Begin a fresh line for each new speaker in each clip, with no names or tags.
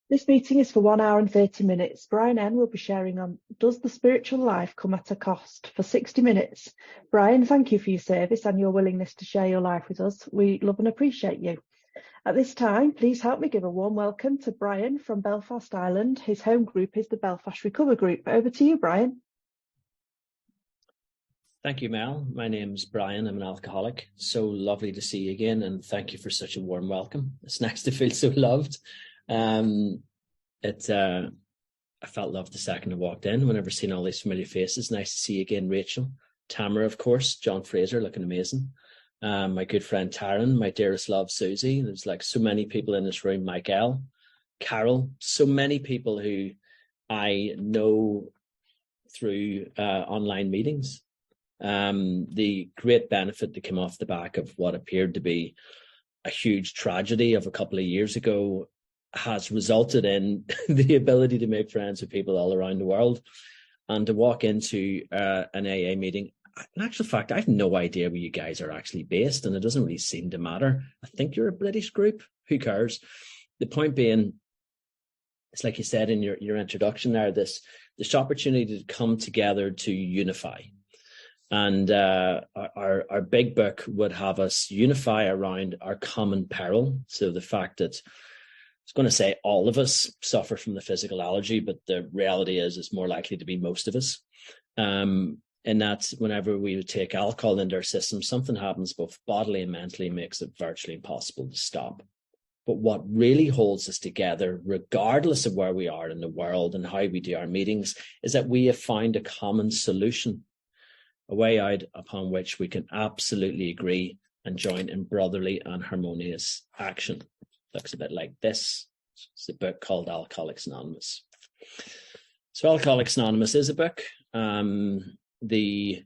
This meeting is for 1 hour and 30 minutes. Brian N will be sharing on Does the Spiritual Life Come at a Cost for 60 minutes. Brian, thank you for your service and your willingness to share your life with us. We love and appreciate you. At this time, please help me give a warm welcome to Brian from Belfast, Ireland. His home group is the Belfast Recover Group. Over to you, Brian.
Thank you, Mel. My name's Brian. I'm an alcoholic. So lovely to see you again, and thank you for such a warm welcome. It's nice to feel so loved. I felt loved the second I walked in whenever seeing all these familiar faces. Nice to see you again, Rachel. Tamara, of course. John Fraser, looking amazing. My good friend Taryn, my dearest love, Susie. There's like so many people in this room. Michael, Carol, so many people who I know through online meetings. The great benefit that came off the back of what appeared to be a huge tragedy of a couple of years ago has resulted in the ability to make friends with people all around the world and to walk into an AA meeting. In actual fact, I have no idea where you guys are actually based, and it doesn't really seem to matter. I think you're a British group. Who cares? The point being, it's like you said in your introduction there, this opportunity to come together to unify. And our big book would have us unify around our common peril. So the fact that I was going to say all of us suffer from the physical allergy, but the reality is it's more likely to be most of us. And that whenever we take alcohol into our system, something happens both bodily and mentally, makes it virtually impossible to stop. But what really holds us together, regardless of where we are in the world and how we do our meetings, is that we have found a common solution, a way out upon which we can absolutely agree and join in brotherly and harmonious action. Looks a bit like this. It's a book called Alcoholics Anonymous. So Alcoholics Anonymous is a book. The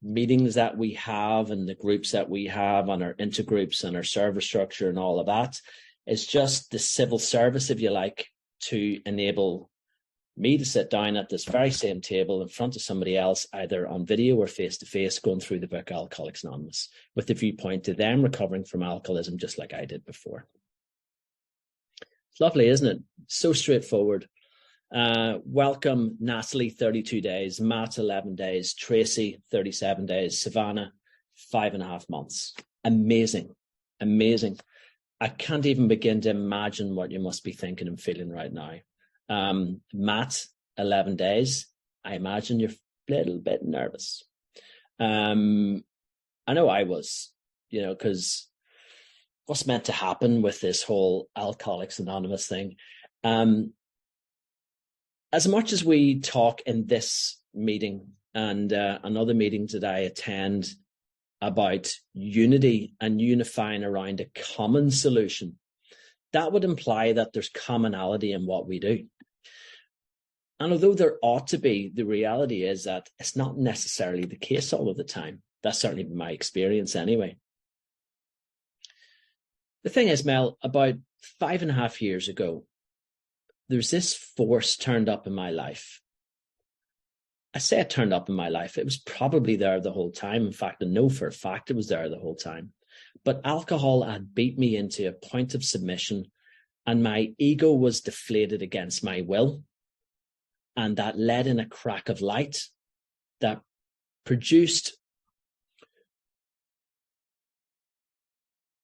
meetings that we have and the groups that we have and our intergroups and our service structure and all of that is just the civil service, if you like, to enable me to sit down at this very same table in front of somebody else, either on video or face-to-face, going through the book Alcoholics Anonymous, with the viewpoint to them recovering from alcoholism just like I did before. It's lovely, isn't it? So straightforward. Welcome, Natalie, 32 days, Matt, 11 days, Tracy, 37 days, Savannah, 5.5 months. Amazing, amazing. I can't even begin to imagine what you must be thinking and feeling right now. Matt, 11 days. I imagine you're a little bit nervous. I know I was, because what's meant to happen with this whole Alcoholics Anonymous thing? As much as we talk in this meeting and other meetings that I attend about unity and unifying around a common solution, that would imply that there's commonality in what we do. And although there ought to be, the reality is that it's not necessarily the case all of the time. That's certainly been my experience anyway. The thing is, Mel, about 5.5 years ago, there's this force turned up in my life. I say it turned up in my life. It was probably there the whole time. In fact, I know for a fact it was there the whole time. But alcohol had beat me into a point of submission, and my ego was deflated against my will. And that led in a crack of light that produced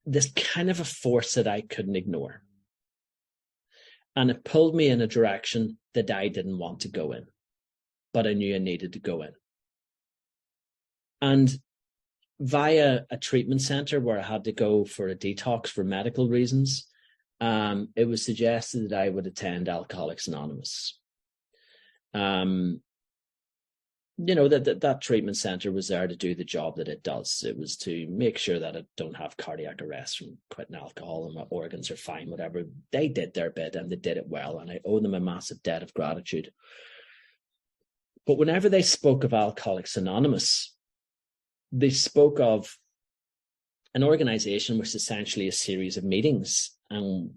this kind of a force that I couldn't ignore. And it pulled me in a direction that I didn't want to go in, but I knew I needed to go in. And via a treatment center where I had to go for a detox for medical reasons, it was suggested that I would attend Alcoholics Anonymous. That treatment center was there to do the job that it does. It was to make sure that I don't have cardiac arrest from quitting alcohol and my organs are fine, whatever. They did their bit and they did it well, and I owe them a massive debt of gratitude. But whenever they spoke of Alcoholics Anonymous, they spoke of an organization which is essentially a series of meetings, and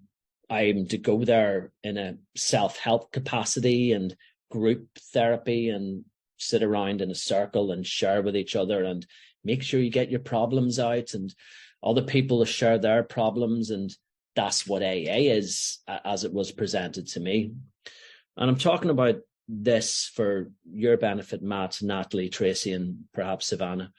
I'm to go there in a self-help capacity and group therapy and sit around in a circle and share with each other and make sure you get your problems out, and other people share their problems, and that's what AA is, as it was presented to me. And I'm talking about this for your benefit, Matt, Natalie, Tracy, and perhaps Savannah.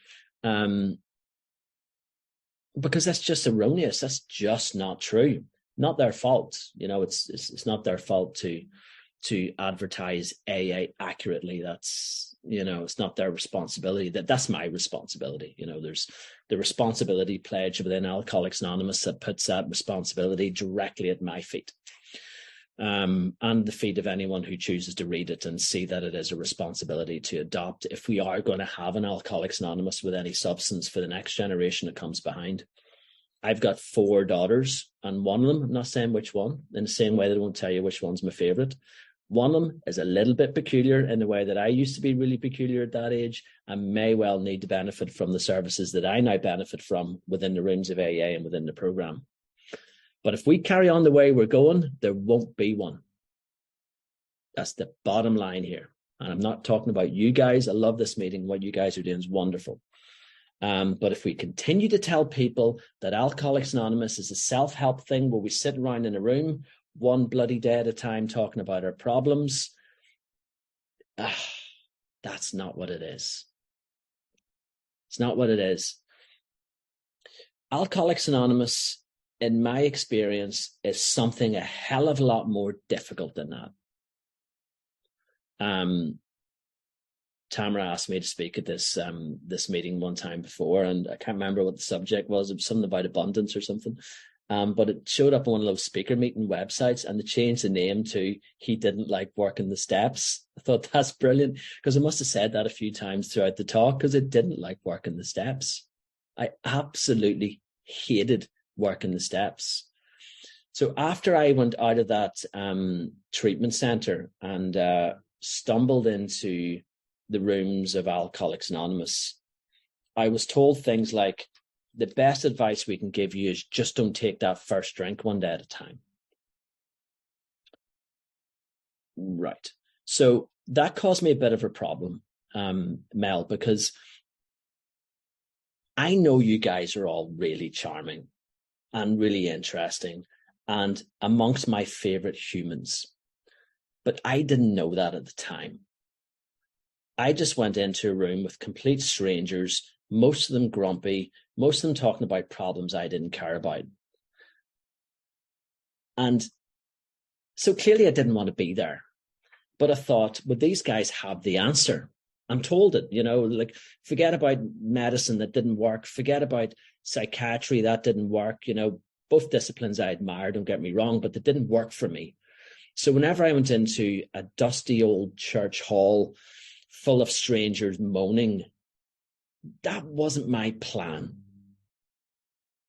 Because that's just erroneous. That's just not true. Not their fault. It's not their fault to advertise AA accurately. That's, it's not their responsibility. That's my responsibility. There's the responsibility pledge within Alcoholics Anonymous that puts that responsibility directly at my feet. And the feet of anyone who chooses to read it and see that it is a responsibility to adopt if we are going to have an Alcoholics Anonymous with any substance for the next generation that comes behind. I've got 4 daughters, and one of them, I'm not saying which one, in the same way that I won't tell you which one's my favorite. One of them is a little bit peculiar in the way that I used to be really peculiar at that age, and may well need to benefit from the services that I now benefit from within the rooms of AA and within the program. But if we carry on the way we're going, there won't be one. That's the bottom line here. And I'm not talking about you guys. I love this meeting. What you guys are doing is wonderful. But if we continue to tell people that Alcoholics Anonymous is a self-help thing where we sit around in a room one bloody day at a time talking about our problems, that's not what it is. It's not what it is. Alcoholics Anonymous, in my experience, is something a hell of a lot more difficult than that. Tamara asked me to speak at this meeting one time before, and I can't remember what the subject was. It was something about abundance or something. But it showed up on one of those speaker meeting websites, and they changed the name to "He Didn't Like Working the Steps." I thought that's brilliant, because I must have said that a few times throughout the talk, because it didn't like working the steps. I absolutely hated working the steps. So after I went out of that treatment center and stumbled into the rooms of Alcoholics Anonymous, I was told things like, the best advice we can give you is just don't take that first drink one day at a time. Right. So that caused me a bit of a problem, Mel, because I know you guys are all really charming and really interesting and amongst my favorite humans. But I didn't know that at the time. I just went into a room with complete strangers, most of them grumpy, most of them talking about problems I didn't care about. And so clearly I didn't want to be there. But I thought, would these guys have the answer? I'm told it, like, forget about medicine, that didn't work. Forget about psychiatry, that didn't work. Both disciplines I admire, don't get me wrong, but they didn't work for me. So whenever I went into a dusty old church hall full of strangers moaning, that wasn't my plan.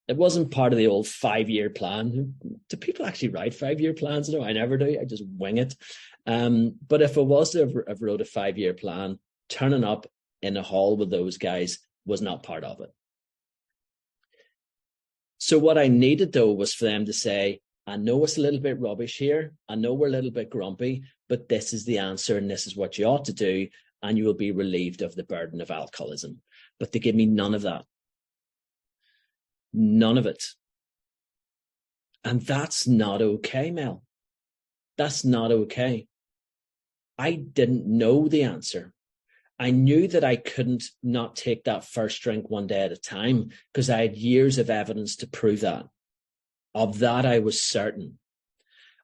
It wasn't part of the old 5-year plan. Do people actually write 5-year plans? No, I never do. I just wing it. But if it was to have wrote a 5-year plan, turning up in a hall with those guys was not part of it. So what I needed, though, was for them to say, I know it's a little bit rubbish here. I know we're a little bit grumpy, but this is the answer and this is what you ought to do, and you will be relieved of the burden of alcoholism. But they give me none of that. None of it. And that's not okay, Mel. That's not okay. I didn't know the answer. I knew that I couldn't not take that first drink one day at a time because I had years of evidence to prove that. Of that, I was certain.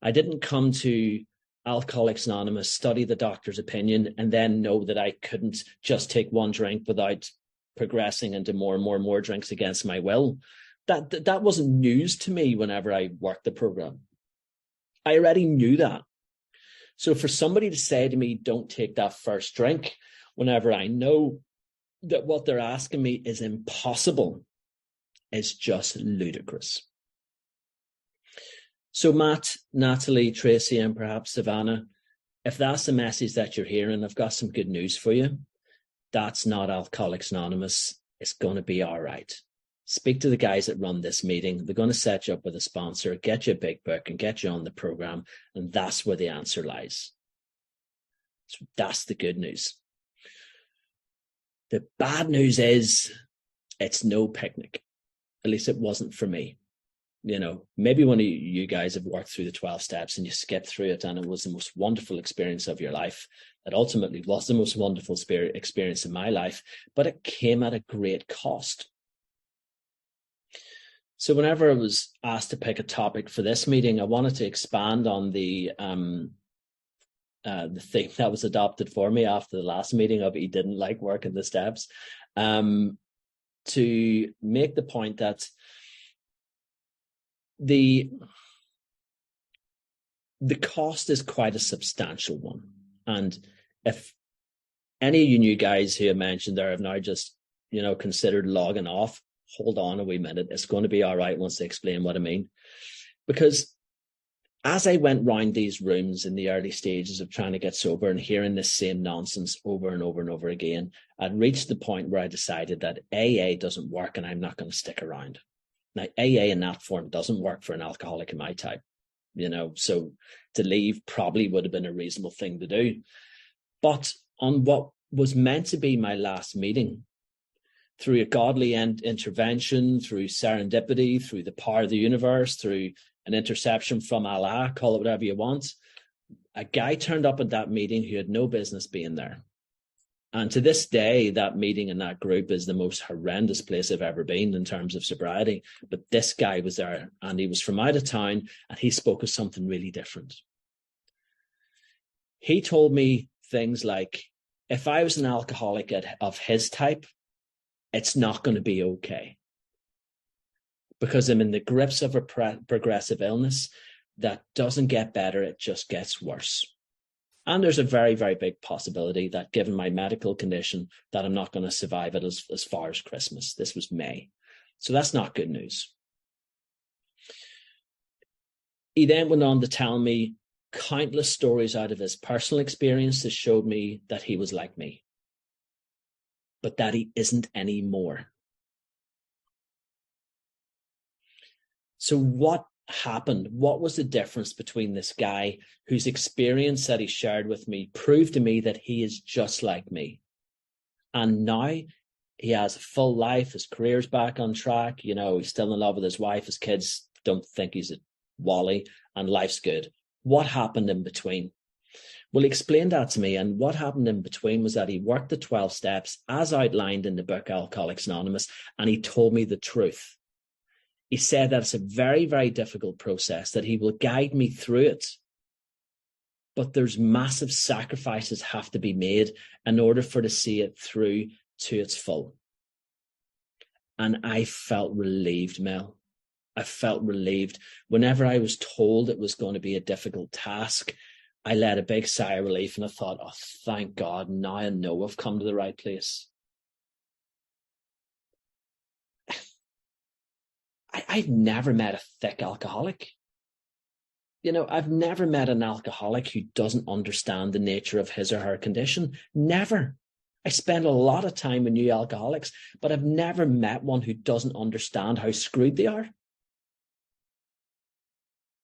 I didn't come to Alcoholics Anonymous, study the doctor's opinion, and then know that I couldn't just take one drink without progressing into more and more and more drinks against my will. That wasn't news to me whenever I worked the program. I already knew that. So for somebody to say to me, don't take that first drink, whenever I know that what they're asking me is impossible, is just ludicrous. So Matt, Natalie, Tracy, and perhaps Savannah, if that's the message that you're hearing, I've got some good news for you. That's not Alcoholics Anonymous. It's going to be all right. Speak to the guys that run this meeting. They're going to set you up with a sponsor, get you a big book, and get you on the program. And that's where the answer lies. So that's the good news. The bad news is it's no picnic. At least it wasn't for me. maybe one of you guys have worked through the 12 steps and you skipped through it and it was the most wonderful experience of your life. It ultimately was the most wonderful experience in my life, but it came at a great cost. So whenever I was asked to pick a topic for this meeting, I wanted to expand on the thing that was adopted for me after the last meeting of he didn't like working the steps, to make the point that the cost is quite a substantial one. And if any of you new guys who I mentioned there have now just, considered logging off, hold on a wee minute. It's going to be all right once they explain what I mean. Because as I went round these rooms in the early stages of trying to get sober and hearing this same nonsense over and over and over again, I'd reached the point where I decided that AA doesn't work and I'm not going to stick around. Now, AA in that form doesn't work for an alcoholic in my type, so to leave probably would have been a reasonable thing to do. But on what was meant to be my last meeting, through a godly intervention, through serendipity, through the power of the universe, through an interception from Allah, call it whatever you want, a guy turned up at that meeting who had no business being there. And to this day, that meeting and that group is the most horrendous place I've ever been in terms of sobriety. But this guy was there and he was from out of town and he spoke of something really different. He told me things like, if I was an alcoholic of his type, it's not going to be okay. Because I'm in the grips of a progressive illness that doesn't get better, it just gets worse. And there's a very, very big possibility that given my medical condition, that I'm not going to survive it as far as Christmas. This was May. So that's not good news. He then went on to tell me countless stories out of his personal experience that showed me that he was like me, but that he isn't anymore. So what happened? What was the difference between this guy whose experience that he shared with me proved to me that he is just like me, and now he has a full life, his career's back on track, he's still in love with his wife, his kids don't think he's a wally, and life's good. What happened in between? Well, he explained that to me, and what happened in between was that he worked the 12 steps as outlined in the book Alcoholics Anonymous, and he told me the truth. He said that it's a very, very difficult process, that he will guide me through it. But there's massive sacrifices have to be made in order for to see it through to its full. And I felt relieved, Mel. I felt relieved. Whenever I was told it was going to be a difficult task, I let a big sigh of relief and I thought, oh, thank God, now I know I've come to the right place. I've never met a thick alcoholic. I've never met an alcoholic who doesn't understand the nature of his or her condition. Never. I spend a lot of time with new alcoholics, but I've never met one who doesn't understand how screwed they are.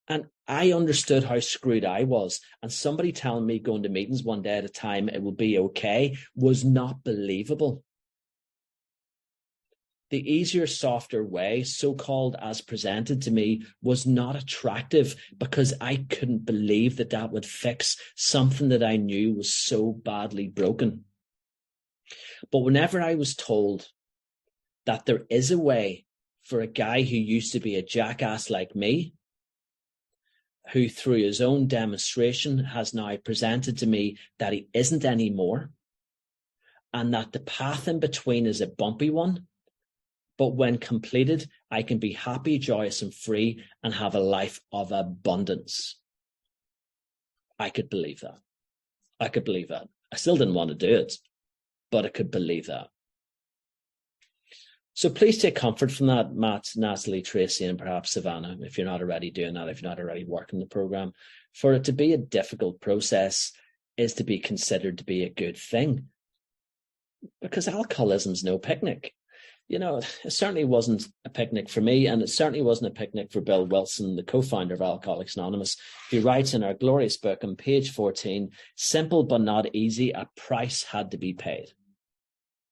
And I understood how screwed I was. And somebody telling me going to meetings one day at a time, it will be okay, was not believable. The easier, softer way, so-called as presented to me, was not attractive because I couldn't believe that would fix something that I knew was so badly broken. But whenever I was told that there is a way for a guy who used to be a jackass like me, who through his own demonstration has now presented to me that he isn't anymore, and that the path in between is a bumpy one, but when completed, I can be happy, joyous, and free and have a life of abundance. I could believe that. I could believe that. I still didn't want to do it, but I could believe that. So please take comfort from that, Matt, Natalie, Tracy, and perhaps Savannah, if you're not already doing that, if you're not already working the program. For it to be a difficult process is to be considered to be a good thing, because alcoholism's no picnic. It certainly wasn't a picnic for me, and it certainly wasn't a picnic for Bill Wilson, the co-founder of Alcoholics Anonymous. He writes in our glorious book on page 14, simple but not easy, a price had to be paid.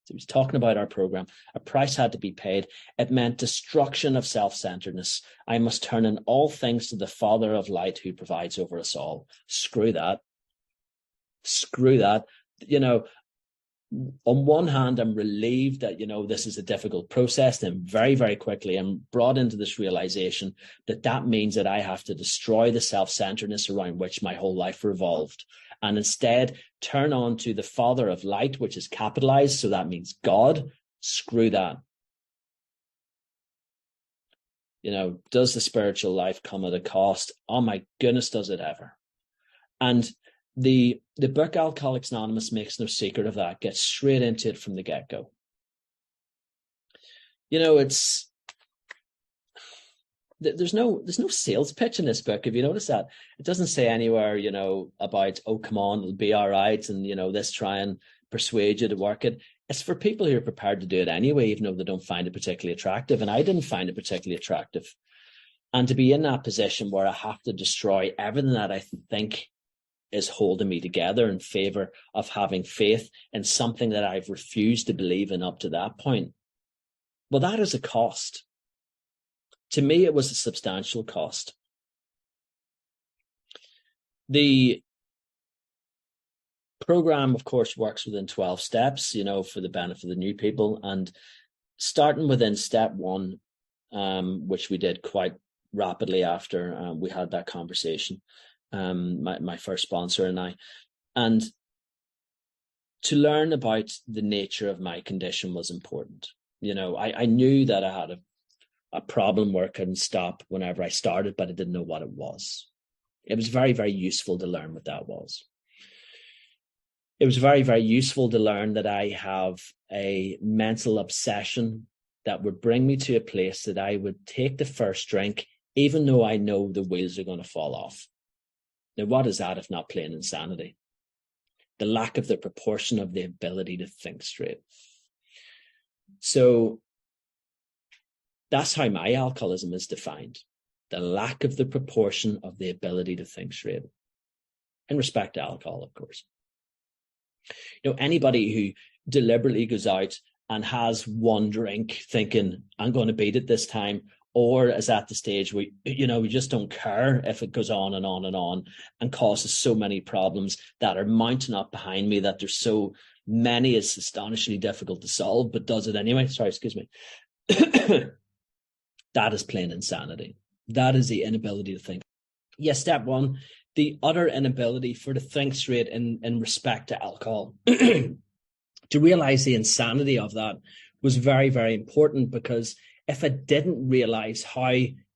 So he's talking about our program. A price had to be paid. It meant destruction of self-centeredness. I must turn in all things to the Father of light who provides over us all. Screw that. Screw that. You know, on one hand, I'm relieved that, you know, this is a difficult process. Then very, very quickly, I'm brought into this realization that that means that I have to destroy the self-centeredness around which my whole life revolved, and instead turn on to the Father of light, which is capitalized. So that means God. Screw that. You know, does the spiritual life come at a cost? Oh my goodness, does it ever? And the book Alcoholics Anonymous makes no secret of that, gets straight into it from the get-go. You know, there's no sales pitch in this book. Have you noticed that? It doesn't say anywhere, you know, about, oh, come on, it'll be all right, and, you know, let's try and persuade you to work it. It's for people who are prepared to do it anyway, even though they don't find it particularly attractive. And I didn't find it particularly attractive. And to be in that position where I have to destroy everything that I think is holding me together in favor of having faith in something that I've refused to believe in up to that point, well, that is a cost. To me, it was a substantial cost. The program, of course, works within 12 steps, you know, for the benefit of the new people. And starting within step 1, which we did quite rapidly after we had that conversation, my first sponsor and I, and to learn about the nature of my condition was important. You know, I knew that I had a problem where I couldn't stop whenever I started, but I didn't know what it was. It was very, very useful to learn what that was. It was very, very useful to learn that I have a mental obsession that would bring me to a place that I would take the first drink, even though I know the wheels are going to fall off. Now, what is that if not plain insanity? The lack of the proportion of the ability to think straight. So that's how my alcoholism is defined. The lack of the proportion of the ability to think straight. In respect to alcohol, of course. You know, anybody who deliberately goes out and has one drink thinking, I'm going to beat it this time, or is at the stage where, you know, we just don't care if it goes on and on and on and causes so many problems that are mounting up behind me that there's so many, it's astonishingly difficult to solve, but does it anyway. Sorry, excuse me. That is plain insanity. That is the inability to think. Yes, step 1, the utter inability to think straight in respect to alcohol. To realize the insanity of that was very, very important, because if I didn't realize how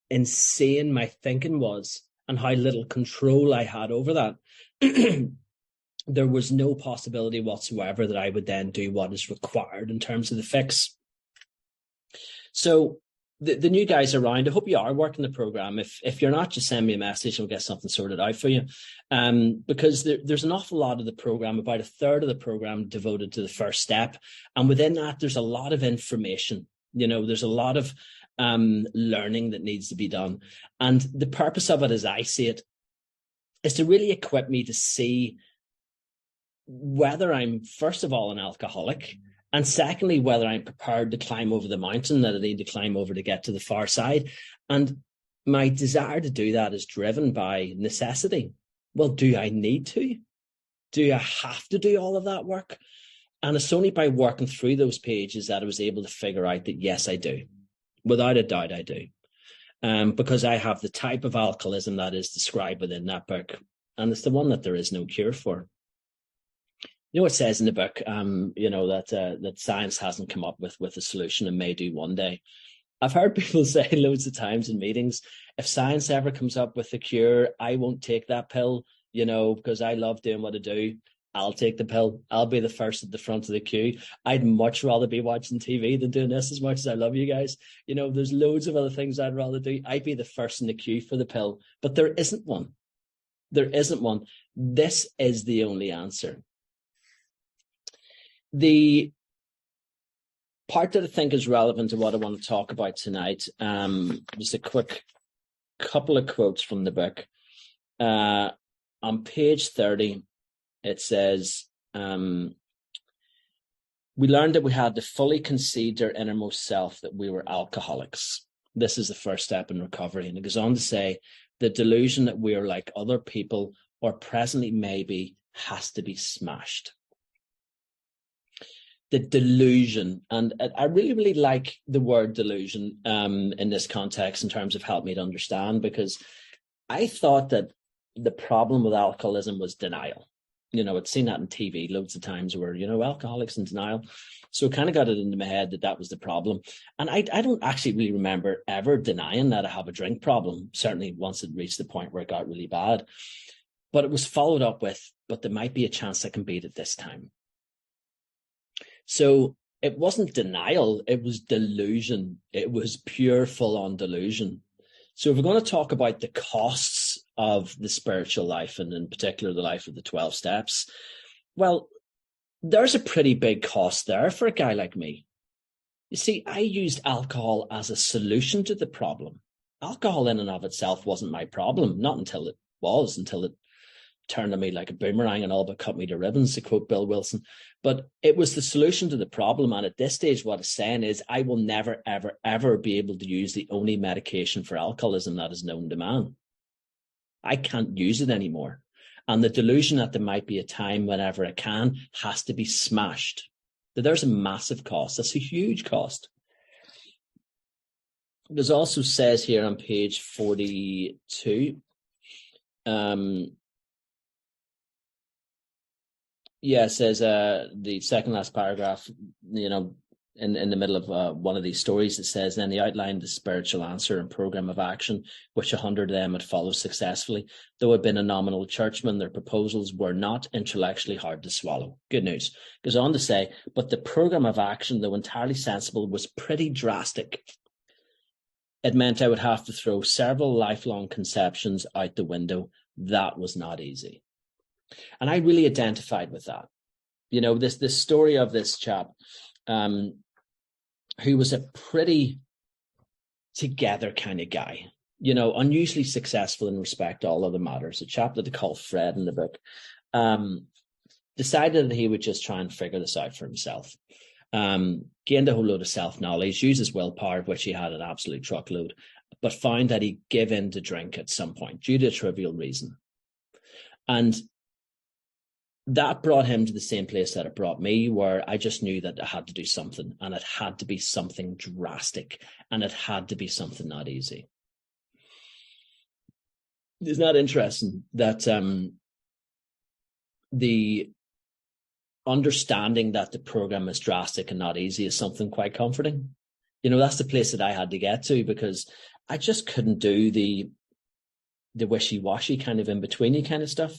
insane my thinking was and how little control I had over that, there was no possibility whatsoever that I would then do what is required in terms of the fix. So the new guys around, I hope you are working the program. If you're not, just send me a message and we'll get something sorted out for you. Because there's an awful lot of the program, about a third of the program devoted to the first step. And within that, there's a lot of information. You know, there's a lot of learning that needs to be done. And the purpose of it, as I see it, is to really equip me to see whether I'm, first of all, an alcoholic, and secondly, whether I'm prepared to climb over the mountain that I need to climb over to get to the far side. And my desire to do that is driven by necessity. Well, do I need to? Do I have to do all of that work? And it's only by working through those pages that I was able to figure out that, yes, I do. Without a doubt, I do. Because I have the type of alcoholism that is described within that book. And it's the one that there is no cure for. You know, it says in the book, you know, that science hasn't come up with a solution and may do one day. I've heard people say loads of times in meetings, if science ever comes up with a cure, I won't take that pill, you know, because I love doing what I do. I'll take the pill. I'll be the first at the front of the queue. I'd much rather be watching TV than doing this, as much as I love you guys. You know, there's loads of other things I'd rather do. I'd be the first in the queue for the pill, but there isn't one. There isn't one. This is the only answer. The part that I think is relevant to what I want to talk about tonight, just a quick couple of quotes from the book. On page 30, it says, we learned that we had to fully concede to our innermost self that we were alcoholics. This is the first step in recovery. And it goes on to say, the delusion that we are like other people or presently maybe has to be smashed. The delusion, and I really, really like the word delusion in this context in terms of help me to understand, because I thought that the problem with alcoholism was denial. I'd seen that on TV loads of times where, alcoholics in denial. So kind of got it into my head that was the problem. And I don't actually really remember ever denying that I have a drink problem, certainly once it reached the point where it got really bad. But it was followed up with, but there might be a chance I can beat it this time. So it wasn't denial, it was delusion. It was pure full-on delusion. So if we're going to talk about the costs of the spiritual life, and in particular the life of the 12 steps, well, there's a pretty big cost there for a guy like me. You see, I used alcohol as a solution to the problem. Alcohol in and of itself wasn't my problem, not until it turned on me like a boomerang and all but cut me to ribbons, to quote Bill Wilson. But it was the solution to the problem. And at this stage, what it's saying is I will never, ever, ever be able to use the only medication for alcoholism that is known to man. I can't use it anymore. And the delusion that there might be a time whenever I can has to be smashed. There's a massive cost. That's a huge cost. There's also says here on page 42, it says the second last paragraph, in the middle of one of these stories, it says, then they outlined the spiritual answer and program of action, which 100 of them had followed successfully. Though had been a nominal churchman, their proposals were not intellectually hard to swallow. Good news. Goes on to say, but the program of action, though entirely sensible, was pretty drastic. It meant I would have to throw several lifelong conceptions out the window. That was not easy. And I really identified with that. This story of this chap, who was a pretty together kind of guy, unusually successful in respect to all other matters. A chap that they call Fred in the book, decided that he would just try and figure this out for himself. Gained a whole load of self-knowledge, used his willpower, which he had an absolute truckload, but found that he'd give in to drink at some point due to a trivial reason. And that brought him to the same place that it brought me, where I just knew that I had to do something, and it had to be something drastic, and it had to be something not easy. Isn't that interesting that the understanding that the program is drastic and not easy is something quite comforting? That's the place that I had to get to, because I just couldn't do the wishy-washy kind of in-betweeny kind of stuff.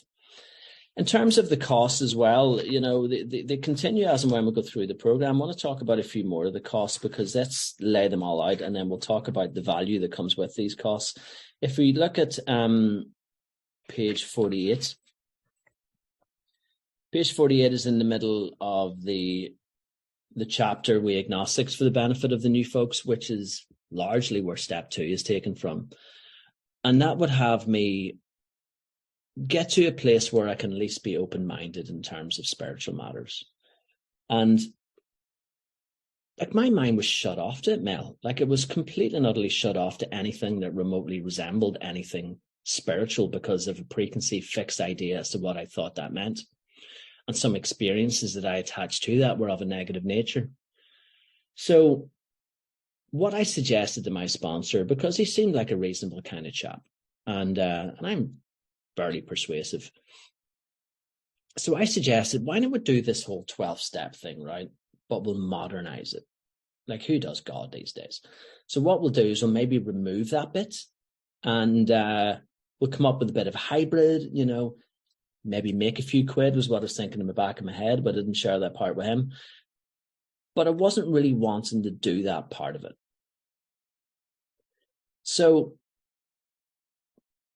In terms of the costs as well, they continue as and when we go through the program. I want to talk about a few more of the costs, because let's lay them all out, and then we'll talk about the value that comes with these costs. If we look at page 48, page 48 is in the middle of the chapter, We Agnostics, for the benefit of the new folks, which is largely where step 2 is taken from. And that would have me get to a place where I can at least be open-minded in terms of spiritual matters. And my mind was shut off to it, Mel. It was completely and utterly shut off to anything that remotely resembled anything spiritual, because of a preconceived fixed idea as to what I thought that meant. And some experiences that I attached to that were of a negative nature. So what I suggested to my sponsor, because he seemed like a reasonable kind of chap, and I'm fairly persuasive. So I suggested, why don't we do this whole 12-step thing, right? But we'll modernize it. Who does God these days? So what we'll do is we'll maybe remove that bit, and we'll come up with a bit of a hybrid, maybe make a few quid was what I was thinking in the back of my head, but I didn't share that part with him. But I wasn't really wanting to do that part of it. So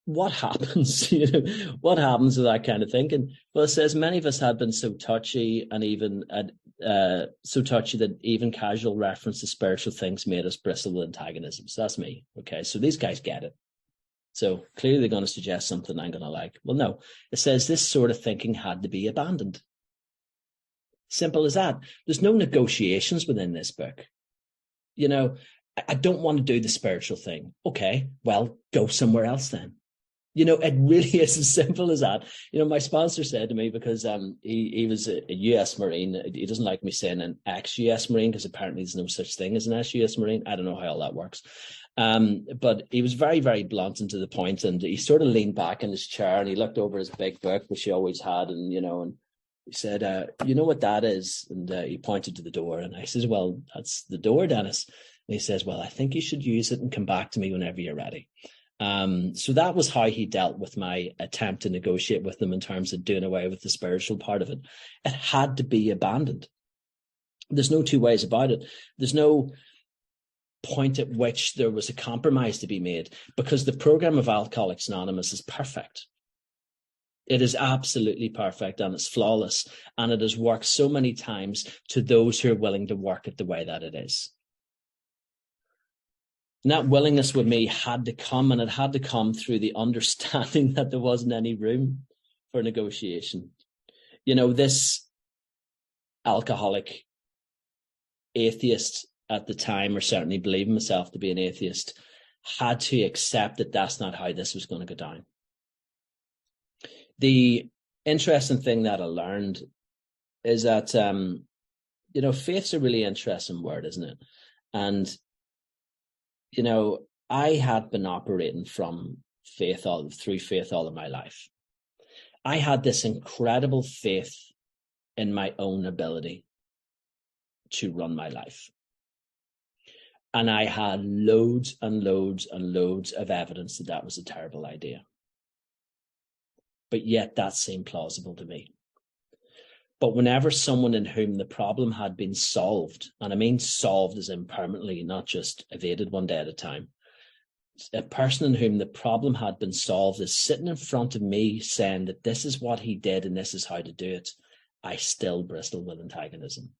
what happens? What happens with that kind of thinking? Well, it says many of us had been so touchy, and even so touchy that even casual reference to spiritual things made us bristle with antagonism. So that's me. Okay, so these guys get it. So clearly they're going to suggest something I'm going to like. Well, no, it says this sort of thinking had to be abandoned. Simple as that. There's no negotiations within this book. You know, I don't want to do the spiritual thing. Okay, well, go somewhere else then. You know, it really is as simple as that. You know, my sponsor said to me, because he was a US Marine, he doesn't like me saying an ex-US Marine, because apparently there's no such thing as an ex-US Marine. I don't know how all that works. But he was very, very blunt and to the point, and he sort of leaned back in his chair and he looked over his big book, which he always had, and, you know, and he said, you know what that is? And he pointed to the door, and I says, well, that's the door, Dennis. And he says, well, I think you should use it and come back to me whenever you're ready. So that was how he dealt with my attempt to negotiate with them in terms of doing away with the spiritual part of it. It had to be abandoned. There's no two ways about it. There's no point at which there was a compromise to be made, because the program of Alcoholics Anonymous is perfect. It is absolutely perfect, and it's flawless, and it has worked so many times to those who are willing to work it the way that it is. And that willingness with me had to come, and it had to come through the understanding that there wasn't any room for negotiation. You know, this alcoholic atheist at the time, or certainly believing myself to be an atheist, had to accept that that's not how this was going to go down. The interesting thing that I learned is that, you know, faith's a really interesting word, isn't it? And you know, I had been operating from through faith all of my life. I had this incredible faith in my own ability to run my life. And I had loads and loads and loads of evidence that that was a terrible idea. But yet that seemed plausible to me. But whenever someone in whom the problem had been solved, and I mean solved as in permanently, not just evaded one day at a time, a person in whom the problem had been solved is sitting in front of me saying that this is what he did and this is how to do it, I still bristle with antagonism.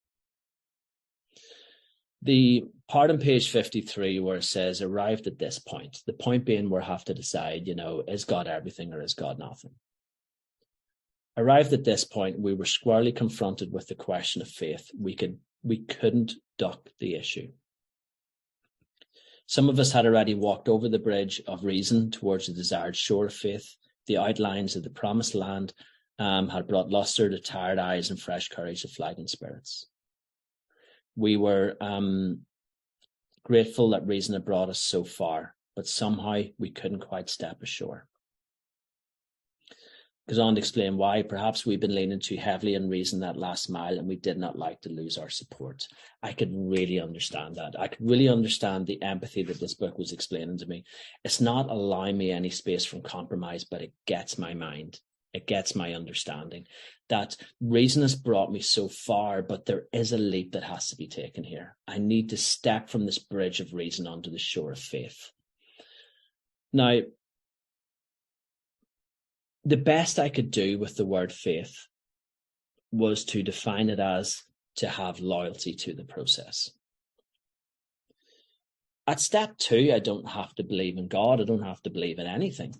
The part on page 53 where it says, arrived at this point, the point being we have to decide, you know, is God everything or is God nothing? Arrived at this point, we were squarely confronted with the question of faith. We couldn't duck the issue. Some of us had already walked over the bridge of reason towards the desired shore of faith. The outlines of the promised land had brought luster to tired eyes and fresh courage to flagging spirits. We were grateful that reason had brought us so far, but somehow we couldn't quite step ashore. Goes on to explain why. Perhaps we've been leaning too heavily on reason that last mile, and we did not like to lose our support. I could really understand that. I could really understand the empathy that this book was explaining to me. It's not allowing me any space from compromise, but it gets my mind. It gets my understanding that reason has brought me so far, but there is a leap that has to be taken here. I need to step from this bridge of reason onto the shore of faith. Now, the best I could do with the word faith was to define it as to have loyalty to the process. At step 2, I don't have to believe in God. I don't have to believe in anything.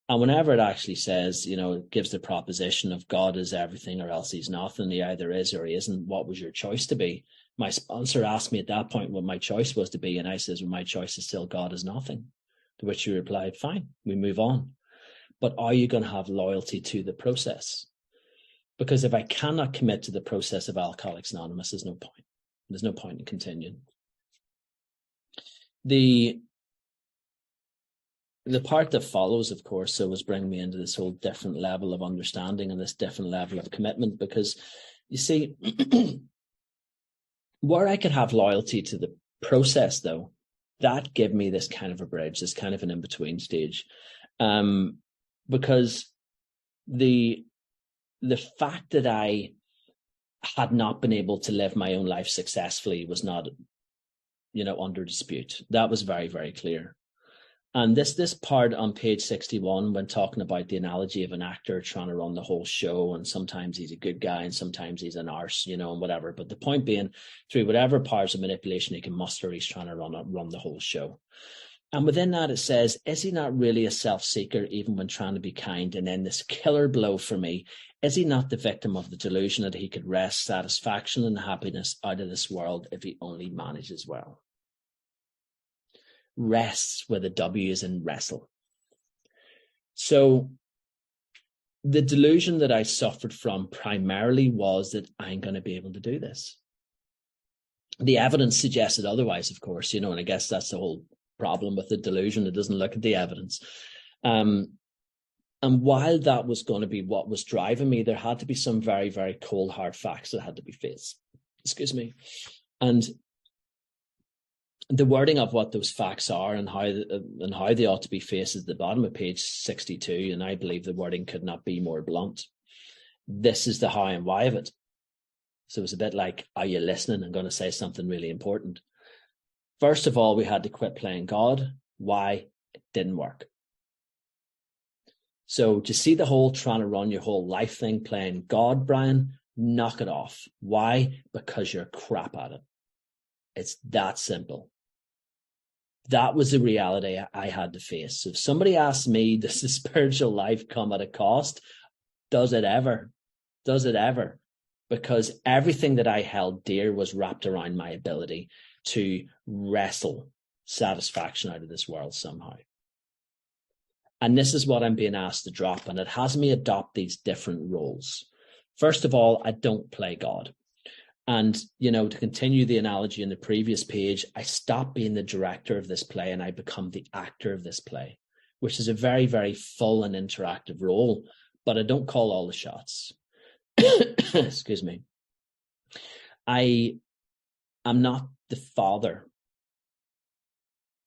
And whenever it actually says, you know, it gives the proposition of God is everything or else he's nothing, he either is or he isn't, what was your choice to be? My sponsor asked me at that point what my choice was to be, and I says, well, my choice is still God is nothing. To which he replied, fine, we move on. But are you going to have loyalty to the process? Because if I cannot commit to the process of Alcoholics Anonymous, there's no point. There's no point in continuing. The part that follows, of course, so was bringing me into this whole different level of understanding and this different level of commitment, because you see, where I could have loyalty to the process, though, that gave me this kind of a bridge, this kind of an in-between stage. Because the fact that I had not been able to live my own life successfully was not, you know, under dispute. That was very, very clear. And this part on page 61, when talking about the analogy of an actor trying to run the whole show, and sometimes he's a good guy and sometimes he's an arse, you know, and whatever. But the point being, through whatever powers of manipulation he can muster, he's trying to run the whole show. And within that, it says, is he not really a self-seeker even when trying to be kind? And then this killer blow for me, is he not the victim of the delusion that he could wrest satisfaction and happiness out of this world if he only manages well? Rests with a W is in wrestle. So the delusion that I suffered from primarily was that I'm going to be able to do this. The evidence suggested otherwise, of course, and I guess that's the whole problem with the delusion. It doesn't look at the evidence. And while that was going to be what was driving me, there had to be some very, very cold, hard facts that had to be faced. Excuse me. And the wording of what those facts are and how they ought to be faced is at the bottom of page 62, and I believe the wording could not be more blunt. This is the how and why of it. So it's a bit like, are you listening? I'm going to say something really important. First of all, we had to quit playing God. Why? It didn't work. So to see the whole trying to run your whole life thing playing God, Brian, knock it off. Why? Because you're crap at it. It's that simple. That was the reality I had to face. So if somebody asked me, does the spiritual life come at a cost? Does it ever? Does it ever? Because everything that I held dear was wrapped around my ability to wrestle satisfaction out of this world somehow. And this is what I'm being asked to drop, and it has me adopt these different roles. First of all, I don't play God. And, to continue the analogy in the previous page, I stop being the director of this play and I become the actor of this play, which is a very, very full and interactive role, but I don't call all the shots. Excuse me. I am not the father.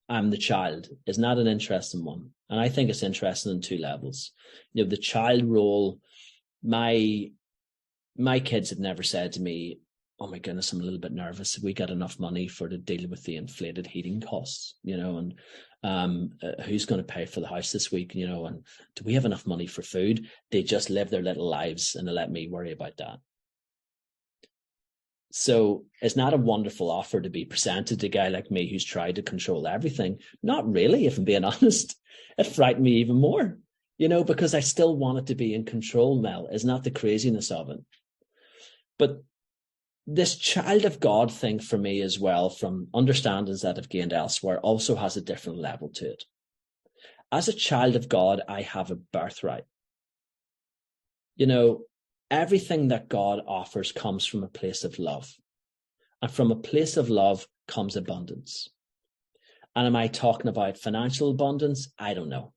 I'm the child. Is not an interesting one. And I think it's interesting on two levels. The child role, my kids have never said to me, oh my goodness, I'm a little bit nervous. Have we got enough money to deal with the inflated heating costs, and who's going to pay for the house this week, and do we have enough money for food? They just live their little lives and they let me worry about that. So it's not a wonderful offer to be presented to a guy like me who's tried to control everything. Not really, if I'm being honest. It frightened me even more, because I still wanted to be in control, Mel. Is not the craziness of it. But this child of God thing for me as well, from understandings that I've gained elsewhere, also has a different level to it. As a child of God, I have a birthright. Everything that God offers comes from a place of love. And from a place of love comes abundance. And am I talking about financial abundance? I don't know.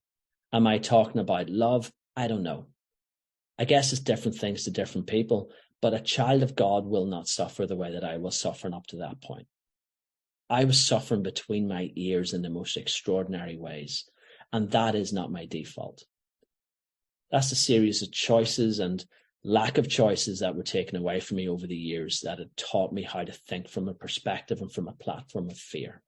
Am I talking about love? I don't know. I guess it's different things to different people, but a child of God will not suffer the way that I was suffering up to that point. I was suffering between my ears in the most extraordinary ways, and that is not my default. That's a series of choices and lack of choices that were taken away from me over the years that had taught me how to think from a perspective and from a platform of fear.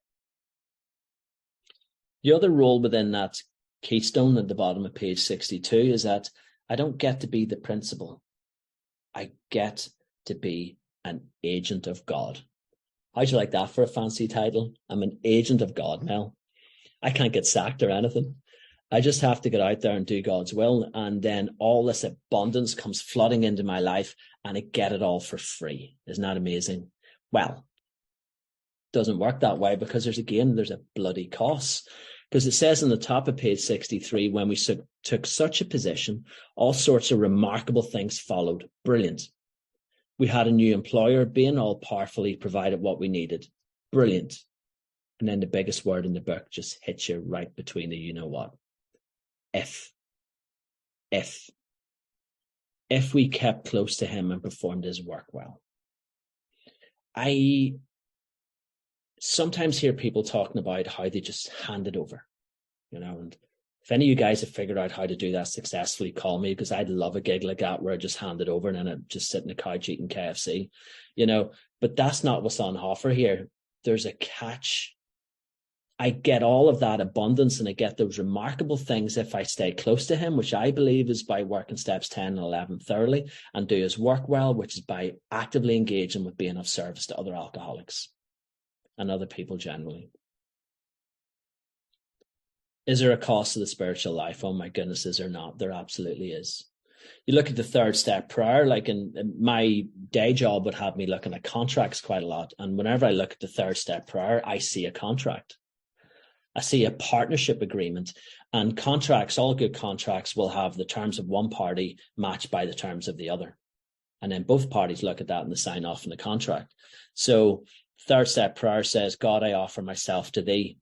The other role within that keystone at the bottom of page 62 is that I don't get to be the principal. I get to be an agent of God. How'd you like that for a fancy title? I'm an agent of God, Mel. I can't get sacked or anything. I just have to get out there and do God's will. And then all this abundance comes flooding into my life and I get it all for free. Isn't that amazing? Well, it doesn't work that way because there's a bloody cost. Because it says on the top of page 63, when we took such a position, all sorts of remarkable things followed. Brilliant. We had a new employer, being all powerfully provided what we needed. Brilliant. And then the biggest word in the book just hits you right between the you-know-what. If we kept close to him and performed his work well. I sometimes hear people talking about how they just hand it over, and if any of you guys have figured out how to do that successfully, call me, because I'd love a gig like that where I just hand it over and then I just sit in the couch eating KFC, but that's not what's on offer here. There's a catch. I get all of that abundance and I get those remarkable things if I stay close to him, which I believe is by working steps 10 and 11 thoroughly, and do his work well, which is by actively engaging with being of service to other alcoholics and other people generally. Is there a cost to the spiritual life? Oh my goodness, is there not? There absolutely is. You look at the third step prayer, like in my day job would have me looking at contracts quite a lot. And whenever I look at the third step prayer, I see a contract. I see a partnership agreement, and contracts, all good contracts will have the terms of one party matched by the terms of the other. And then both parties look at that and they sign off on the contract. So third step prayer says, God, I offer myself to thee,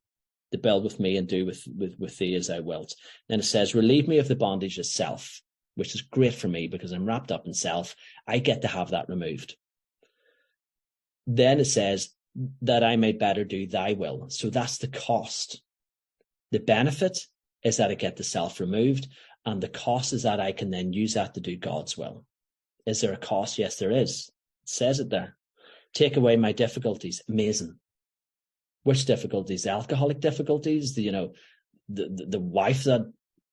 to build with me and do with thee as I wilt. Then it says, relieve me of the bondage of self, which is great for me because I'm wrapped up in self. I get to have that removed. Then it says, that I may better do thy will. So that's the cost. The benefit is that I get the self removed, and the cost is that I can then use that to do God's will. Is there a cost? Yes, there is. It says it there. Take away my difficulties. Amazing. Which difficulties? The alcoholic difficulties, the wife that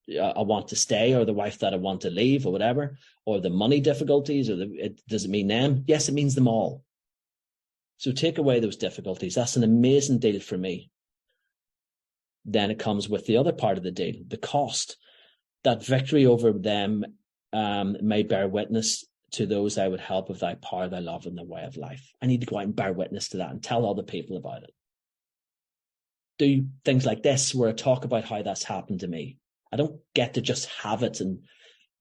I want to stay, or the wife that I want to leave, or whatever, or the money difficulties, does it mean them? Yes, it means them all. So take away those difficulties. That's an amazing deal for me. Then it comes with the other part of the deal, the cost. That victory over them may bear witness to those I would help with thy power, thy love, and the way of life. I need to go out and bear witness to that and tell other people about it. Do things like this where I talk about how that's happened to me. I don't get to just have it and,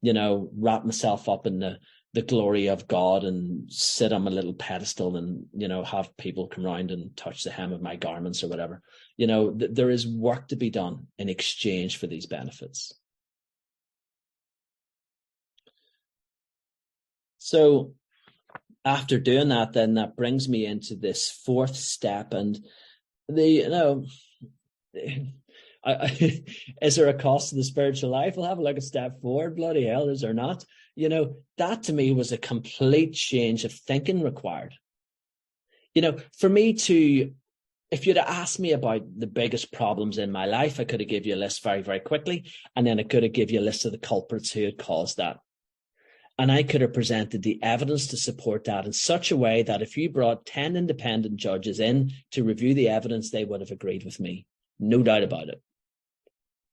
wrap myself up in the glory of God and sit on a little pedestal and, have people come around and touch the hem of my garments or whatever. There is work to be done in exchange for these benefits. So after doing that, then that brings me into this fourth step. And is there a cost to the spiritual life? We'll have a look at step 4. Bloody hell, is there not? That to me was a complete change of thinking required. For me to, if you'd have asked me about the biggest problems in my life, I could have given you a list very, very quickly. And then I could have given you a list of the culprits who had caused that. And I could have presented the evidence to support that in such a way that if you brought 10 independent judges in to review the evidence, they would have agreed with me. No doubt about it.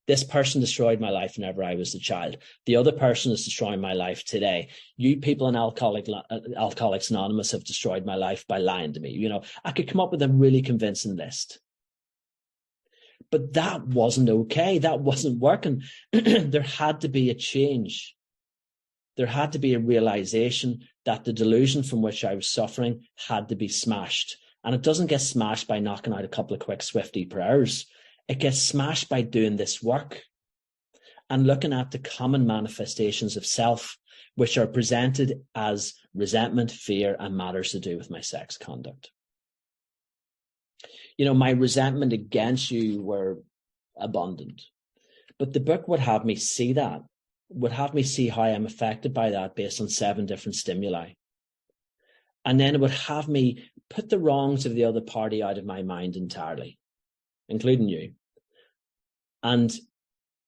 This person destroyed my life whenever I was a child. The other person is destroying my life today. You people in Alcoholics Anonymous have destroyed my life by lying to me. I could come up with a really convincing list. But that wasn't okay. That wasn't working. There had to be a change. There had to be a realization that the delusion from which I was suffering had to be smashed. And it doesn't get smashed by knocking out a couple of quick swifty prayers. It gets smashed by doing this work and looking at the common manifestations of self, which are presented as resentment, fear, and matters to do with my sex conduct. My resentment against you were abundant, but the book would have me see that, would have me see how I'm affected by that based on 7 different stimuli. And then it would have me put the wrongs of the other party out of my mind entirely, including you, and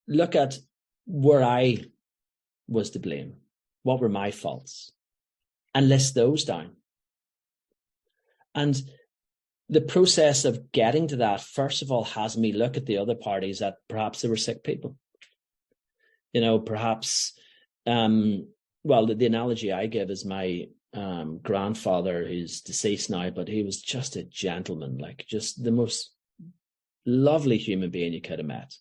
look at where I was to blame. What were my faults? And list those down. And the process of getting to that, first of all, has me look at the other parties that perhaps they were sick people. Perhaps, the analogy I give is my grandfather, who's deceased now, but he was just a gentleman, like just the most lovely human being you could have met.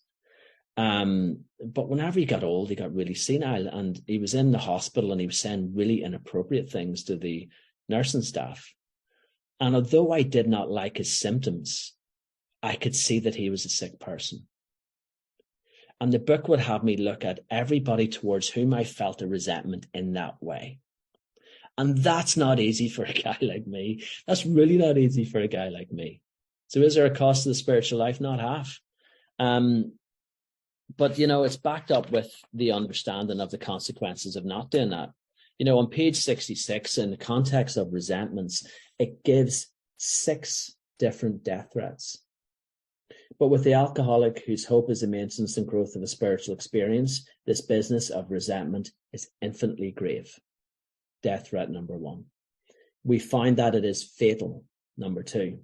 But whenever he got old, he got really senile, and he was in the hospital and he was saying really inappropriate things to the nursing staff. And although I did not like his symptoms, I could see that he was a sick person. And the book would have me look at everybody towards whom I felt a resentment in that way. And that's not easy for a guy like me. That's really not easy for a guy like me. So is there a cost to the spiritual life? Not half. But, it's backed up with the understanding of the consequences of not doing that. On page 66, in the context of resentments, it gives 6 different death threats. But with the alcoholic whose hope is the maintenance and growth of a spiritual experience, this business of resentment is infinitely grave. Death threat number 1. We find that it is fatal, number 2.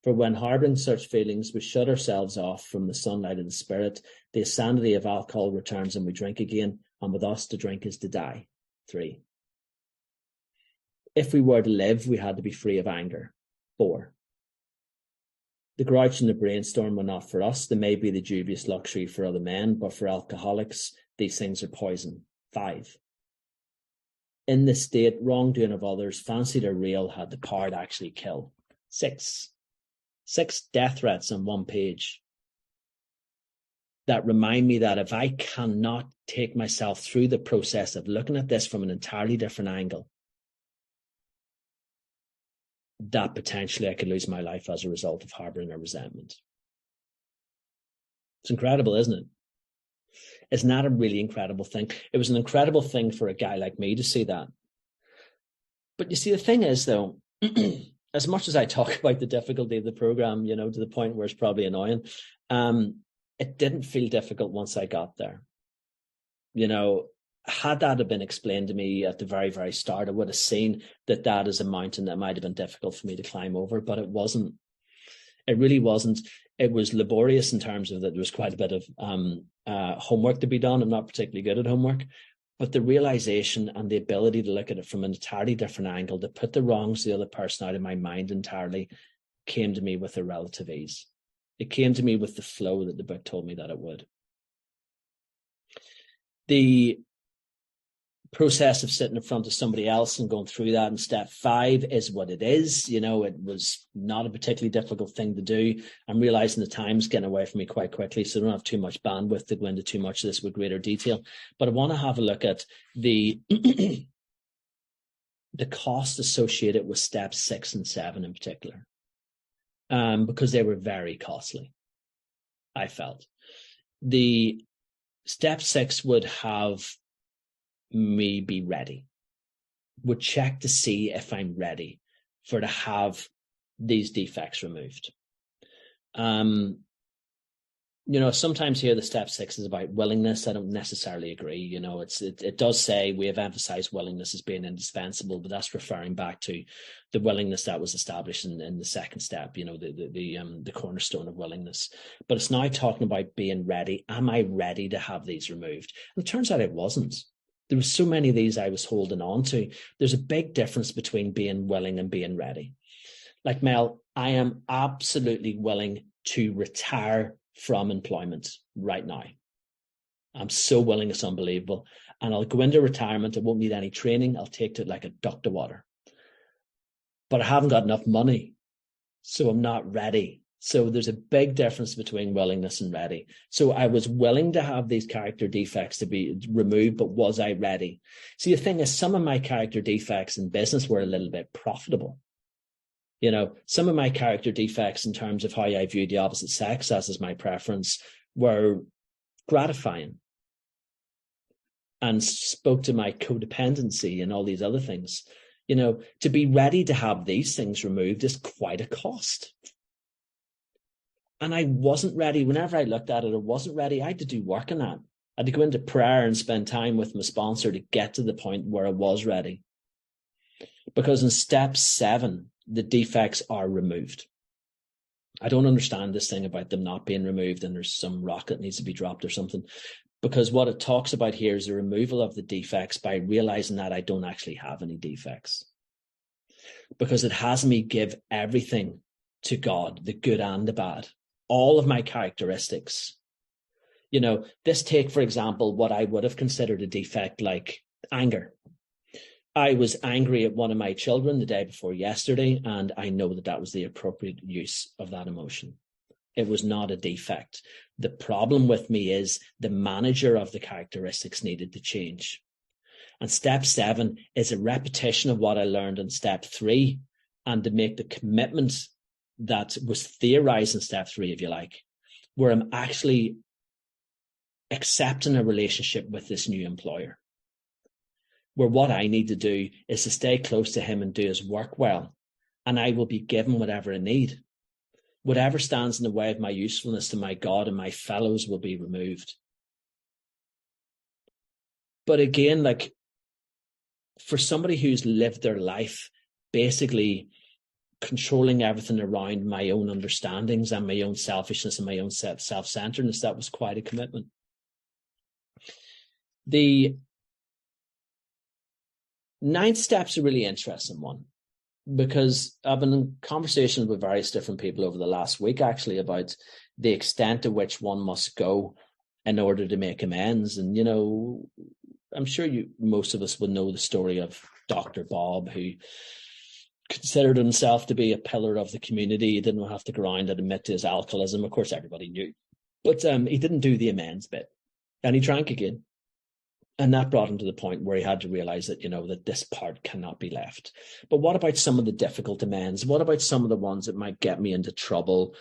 For when harbouring such feelings, we shut ourselves off from the sunlight of the spirit. The insanity of alcohol returns and we drink again. And with us, to drink is to die. 3. If we were to live, we had to be free of anger. 4. The grouch and the brainstorm were not for us. They may be the dubious luxury for other men, but for alcoholics, these things are poison. 5. In this state, wrongdoing of others, fancied or real, had the power to actually kill. 6 death threats on one page that remind me that if I cannot take myself through the process of looking at this from an entirely different angle, that potentially I could lose my life as a result of harbouring a resentment. It's incredible, isn't it? Isn't that a really incredible thing? It was an incredible thing for a guy like me to see that. But you see, the thing is, though, as much as I talk about the difficulty of the program, you know, to the point where it's probably annoying, it didn't feel difficult once I got there. You know, had that have been explained to me at the very, very start, I would have seen that that is a mountain that might have been difficult for me to climb over, but it wasn't. It really wasn't. It was laborious in terms of that there was quite a bit of homework to be done. I'm not particularly good at homework, but the realization and the ability to look at it from an entirely different angle, to put the wrongs of the other person out of my mind entirely, came to me with a relative ease. It came to me with the flow that the book told me that it would. The process of sitting in front of somebody else and going through that in step 5 is what it is. You know, it was not a particularly difficult thing to do. I'm realizing the time's getting away from me quite quickly, so I don't have too much bandwidth to go into too much of this with greater detail. But I want to have a look at the the cost associated with steps 6 and 7 in particular, because they were very costly, I felt. The step 6 would have me be ready, would check to see if I'm ready for to have these defects removed. You know, sometimes here the step 6 is about willingness. I don't necessarily agree. You know, it does say we have emphasized willingness as being indispensable, but that's referring back to the willingness that was established in the second step, you know, the cornerstone of willingness. But it's now talking about being ready. Am I ready to have these removed? And it turns out it wasn't. There were so many of these I was holding on to. There's a big difference between being willing and being ready. Like, Mel, I am absolutely willing to retire from employment right now. I'm so willing, it's unbelievable. And I'll go into retirement. I won't need any training. I'll take to it like a duck to water. But I haven't got enough money, so I'm not ready. So there's a big difference between willingness and ready. So I was willing to have these character defects to be removed, but was I ready? See, the thing is, some of my character defects in business were a little bit profitable. You know, some of my character defects in terms of how I viewed the opposite sex, as is my preference, were gratifying and spoke to my codependency and all these other things. You know, to be ready to have these things removed is quite a cost. And I wasn't ready. Whenever I looked at it, I wasn't ready. I had to do work on that. I had to go into prayer and spend time with my sponsor to get to the point where I was ready. Because in step 7, the defects are removed. I don't understand this thing about them not being removed and there's some rock that needs to be dropped or something. Because what it talks about here is the removal of the defects by realizing that I don't actually have any defects. Because it has me give everything to God, the good and the bad. All of my characteristics. You know, this take, for example, what I would have considered a defect like anger. I was angry at one of my children the day before yesterday, and I know that that was the appropriate use of that emotion. It was not a defect. The problem with me is the manager of the characteristics needed to change. And step 7 is a repetition of what I learned in step 3, and to make the commitment that was theorized in step 3, if you like, where I'm actually accepting a relationship with this new employer, where what I need to do is to stay close to him and do his work well, and I will be given whatever I need. Whatever stands in the way of my usefulness to my God and my fellows will be removed. But again, like, for somebody who's lived their life basically controlling everything around my own understandings and my own selfishness and my own self-centeredness. That was quite a commitment. The 9 steps a really interesting one, because I've been in conversations with various different people over the last week, actually, about the extent to which one must go in order to make amends. And, I'm sure most of us will know the story of Dr. Bob, who considered himself to be a pillar of the community. He didn't have to go around and admit to his alcoholism. Of course, everybody knew. But he didn't do the amends bit. And he drank again. And that brought him to the point where he had to realize that, that this part cannot be left. But what about some of the difficult amends? What about some of the ones that might get me into trouble?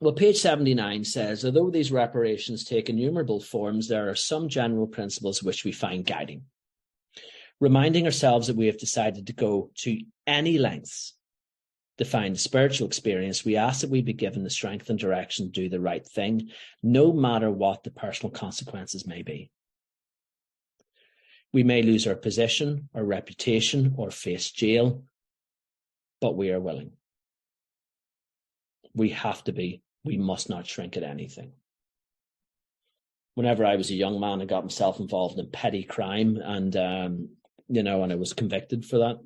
Well, page 79 says, although these reparations take innumerable forms, there are some general principles which we find guiding. Reminding ourselves that we have decided to go to any lengths to find the spiritual experience, we ask that we be given the strength and direction to do the right thing, no matter what the personal consequences may be. We may lose our position, our reputation, or face jail, but we are willing. We have to be. We must not shrink at anything. Whenever I was a young man, I got myself involved in petty crime, and and I was convicted for that.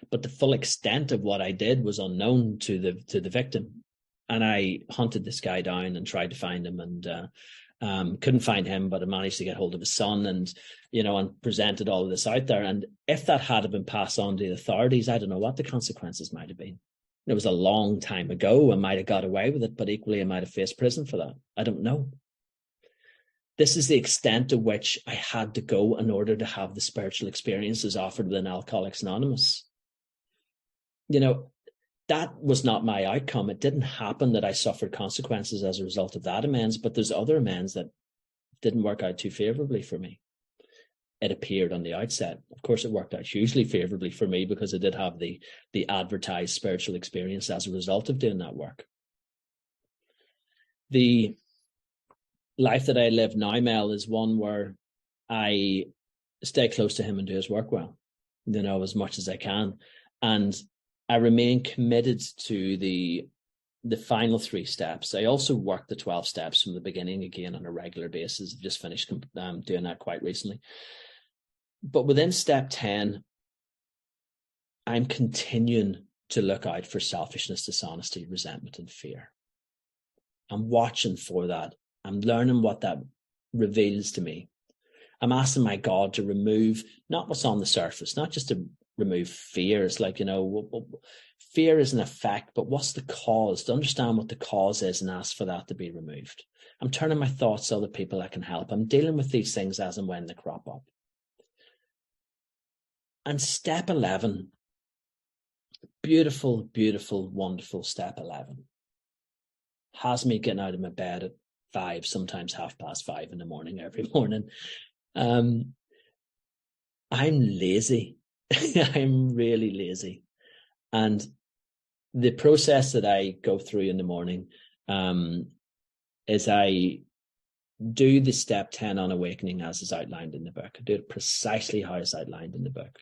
But the full extent of what I did was unknown to the victim. And I hunted this guy down and tried to find him, and couldn't find him, but I managed to get hold of his son, and and presented all of this out there. And if that had been passed on to the authorities, I don't know what the consequences might have been. It was a long time ago. I might have got away with it, but equally I might have faced prison for that. I don't know. This is the extent to which I had to go in order to have the spiritual experiences offered within Alcoholics Anonymous. That was not my outcome. It didn't happen that I suffered consequences as a result of that amends, but there's other amends that didn't work out too favorably for me. It appeared on the outset. Of course, it worked out hugely favorably for me because I did have the advertised spiritual experience as a result of doing that work. The life that I live now, Mel, is one where I stay close to him and do his work well, as much as I can. And I remain committed to the final 3 steps. I also work the 12 steps from the beginning again on a regular basis. I've just finished doing that quite recently. But within step 10, I'm continuing to look out for selfishness, dishonesty, resentment, and fear. I'm watching for that. I'm learning what that reveals to me. I'm asking my God to remove not what's on the surface, not just to remove fear. It's like, fear is an effect, but what's the cause? To understand what the cause is and ask for that to be removed. I'm turning my thoughts to other people that can help. I'm dealing with these things as and when they crop up. And step 11, beautiful, beautiful, wonderful step 11, has me getting out of my bed at 5, sometimes 5:30 in the morning, every morning. I'm lazy. I'm really lazy. And the process that I go through in the morning is I do the step 10 on awakening as is outlined in the book. I do it precisely how it's outlined in the book.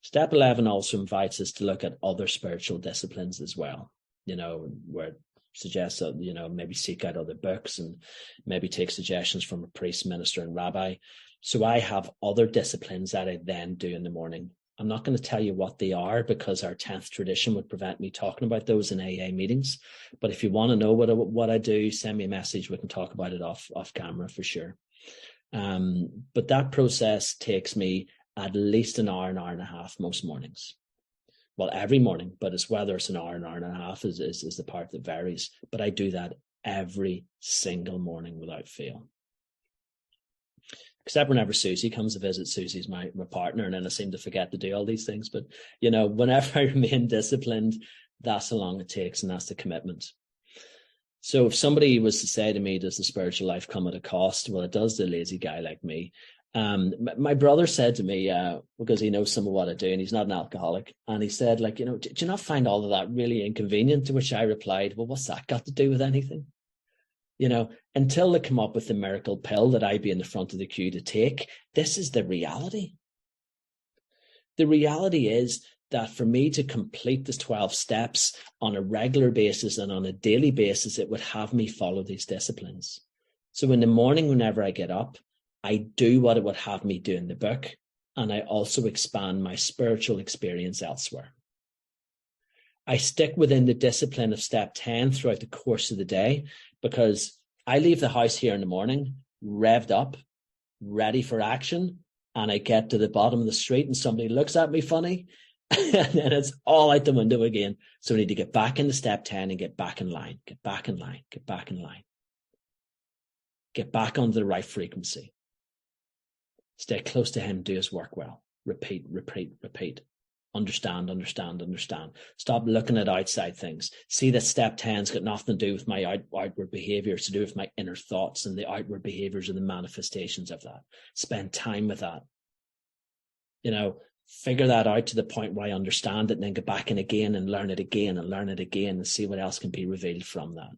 Step 11 also invites us to look at other spiritual disciplines as well, where it suggests that, maybe seek out other books and maybe take suggestions from a priest, minister, and rabbi. So I have other disciplines that I then do in the morning. I'm not going to tell you what they are because our 10th tradition would prevent me talking about those in AA meetings. But if you want to know what I do, send me a message. We can talk about it off camera for sure. But that process takes me at least an hour and a half most mornings. Well, every morning, but it's whether it's an hour and a half is the part that varies. But I do that every single morning without fail. Except whenever Susie comes to visit. Susie's my partner, and then I seem to forget to do all these things. But, whenever I remain disciplined, that's how long it takes, and that's the commitment. So if somebody was to say to me, does the spiritual life come at a cost? Well, it does to a lazy guy like me. My brother said to me, because he knows some of what I do, and he's not an alcoholic, and he said, do you not find all of that really inconvenient? To which I replied, well, what's that got to do with anything? Until they come up with the miracle pill that I'd be in the front of the queue to take, this is the reality. The reality is that for me to complete the 12 steps on a regular basis and on a daily basis, it would have me follow these disciplines. So in the morning, whenever I get up, I do what it would have me do in the book, and I also expand my spiritual experience elsewhere. I stick within the discipline of step 10 throughout the course of the day, because I leave the house here in the morning, revved up, ready for action, and I get to the bottom of the street and somebody looks at me funny, and then it's all out the window again. So I need to get back into step 10 and get back in line, get back in line, get back in line. Get back onto the right frequency. Stay close to him, do his work well. Repeat, repeat, repeat. Understand, understand, understand. Stop looking at outside things. See that step 10's got nothing to do with my outward behavior. It's to do with my inner thoughts, and the outward behaviors are the manifestations of that. Spend time with that. Figure that out to the point where I understand it, and then go back in again and learn it again and learn it again and see what else can be revealed from that.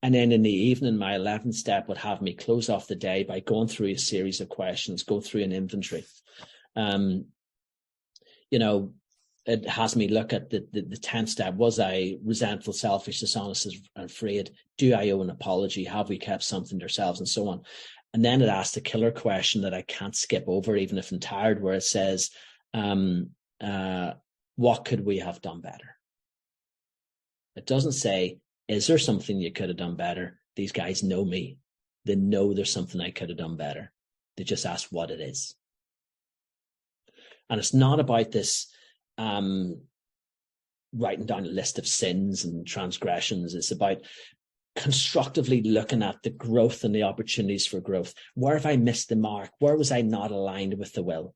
And then in the evening, my 11th step would have me close off the day by going through a series of questions, go through an inventory. It has me look at the 10th step. Was I resentful, selfish, dishonest, and afraid? Do I owe an apology? Have we kept something to ourselves? And so on. And then it asks the killer question that I can't skip over, even if I'm tired, where it says, what could we have done better? It doesn't say, is there something you could have done better? These guys know me. They know there's something I could have done better. They just ask what it is. And it's not about this writing down a list of sins and transgressions. It's about constructively looking at the growth and the opportunities for growth. Where have I missed the mark? Where was I not aligned with the will?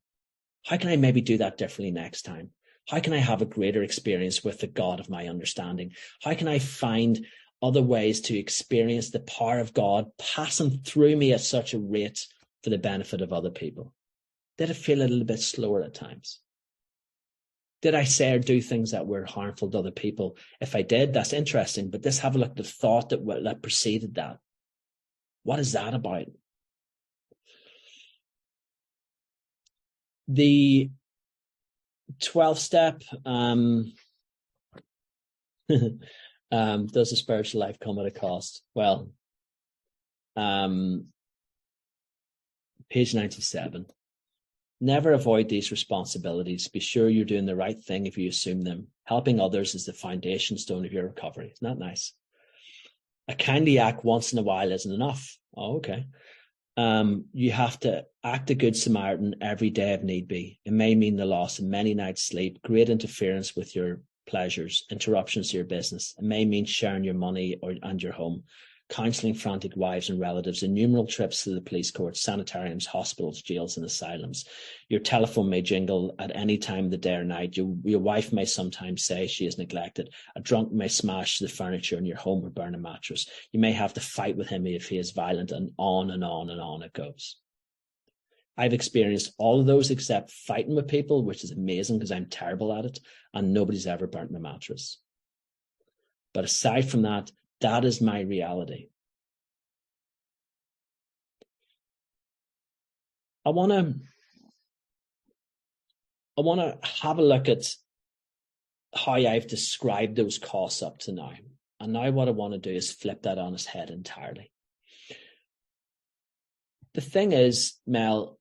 How can I maybe do that differently next time? How can I have a greater experience with the God of my understanding? How can I find other ways to experience the power of God passing through me at such a rate for the benefit of other people? Did it feel a little bit slower at times? Did I say or do things that were harmful to other people? If I did, that's interesting. But let's have a look at the thought that preceded that. What is that about? The 12th step, does the spiritual life come at a cost? Well, page 97. Never avoid these responsibilities. Be sure you're doing the right thing if you assume them. Helping others is the foundation stone of your recovery. Isn't that nice? A kindly act once in a while isn't enough. Oh, okay. You have to act a good Samaritan every day if need be. It may mean the loss of many nights' sleep, great interference with your pleasures, interruptions to your business. It may mean sharing your money and your home, counselling frantic wives and relatives, innumerable trips to the police courts, sanitariums, hospitals, jails, and asylums. Your telephone may jingle at any time of the day or night. Your wife may sometimes say she is neglected. A drunk may smash the furniture in your home or burn a mattress. You may have to fight with him if he is violent, and on and on and on it goes. I've experienced all of those except fighting with people, which is amazing because I'm terrible at it, and nobody's ever burnt my mattress. But aside from that, that is my reality. I want to have a look at how I've described those costs up to now. And now what I want to do is flip that on its head entirely. The thing is, Mel,